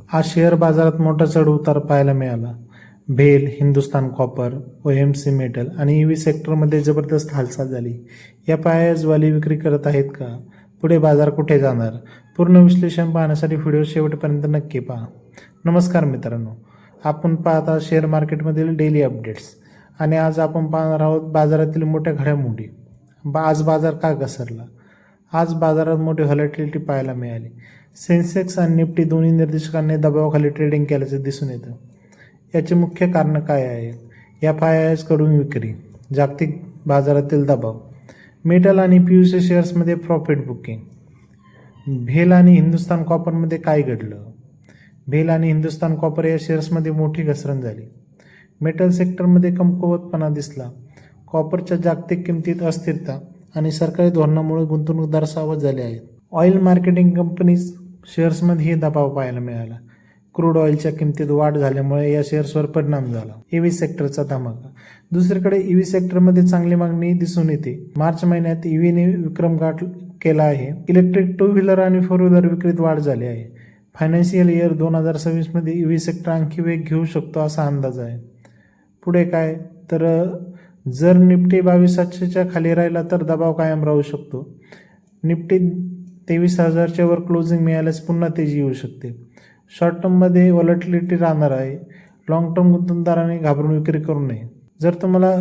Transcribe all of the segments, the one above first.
आज शेअर बाजारात मोठा चढ उतार पाहायला मिळाला. भेल, हिंदुस्तान कॉपर, OMC मेटल आणि EV सेक्टरमध्ये जबरदस्त हालचाल झाली. या पायाच वाली विक्री करत आहेत का? पुढे बाजार कुठे जाणार? पूर्ण विश्लेषण पाहण्यासाठी व्हिडिओ शेवटपर्यंत नक्की पहा. नमस्कार मित्रांनो, आपण पाहता शेअर मार्केटमधील डेली अपडेट्स आणि आज आपण पाहणार आहोत बाजारातील मोठ्या घडामोडी. आज बाजार का घसरला? आज बाजारात मोठी व्हॉलॅटिलिटी पाहायला मिळाली. सेन्सेक्स आणि निफ्टी दोन्ही निर्देशकांनी दबावाखाली ट्रेडिंग केल्याचे दिसून येतं. याचे मुख्य कारण काय आहे? FIIsकडून विक्री, जागतिक बाजारातील दबाव, मेटल आणि PUC शेअर्समध्ये प्रॉफिट बुकिंग. भेल आणि हिंदुस्तान कॉपरमध्ये काय घडलं? भेल आणि हिंदुस्तान कॉपर या शेअर्समध्ये मोठी घसरण झाली. मेटल सेक्टरमध्ये कमकुवतपणा दिसला. कॉपरच्या जागतिक किमतीत अस्थिरता आणि सरकारी धोरणामुळे गुंतवणूकदार सावध झाले आहेत. ऑइल मार्केटिंग कंपनीज शेअर्समध्येही दबाव पाहायला मिळाला. क्रूड ऑइलच्या किमतीत वाढ झाल्यामुळे या शेअर्सवर परिणाम झाला. EV सेक्टरचा धमाका. दुसरीकडे EV सेक्टरमध्ये चांगली मागणी दिसून येते. मार्च महिन्यात EVने विक्रम गाठ केला आहे. इलेक्ट्रिक 2 व्हीलर आणि 4 व्हीलर विक्रीत वाढ झाली आहे. फायनान्शियल इयर 2026 मध्ये EV सेक्टर आणखी वेग घेऊ शकतो असा अंदाज आहे. पुढे काय तर जर निफ्टी 22,700च्या खाली राहिला तर दबाव कायम राहू शकतो. निफ्टी 23,000च्या वर क्लोजिंग मिळाल्यास पुन्हा तेजी येऊ शकते. शॉर्ट टर्ममध्ये व्हॉलॅटिलिटी राहणार आहे. लॉंग टर्म गुंतवणूकदारांनी घाबरून विक्री करू नये. जर तुम्हाला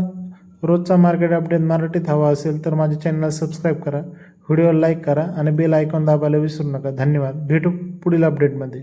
रोजचा मार्केट अपडेट मराठीत हवा असेल तर माझ्या चॅनलला सबस्क्राईब करा, व्हिडिओला लाईक करा आणि बेल आयकॉन दाबायला विसरू नका. धन्यवाद. भेटू पुढील अपडेटमध्ये.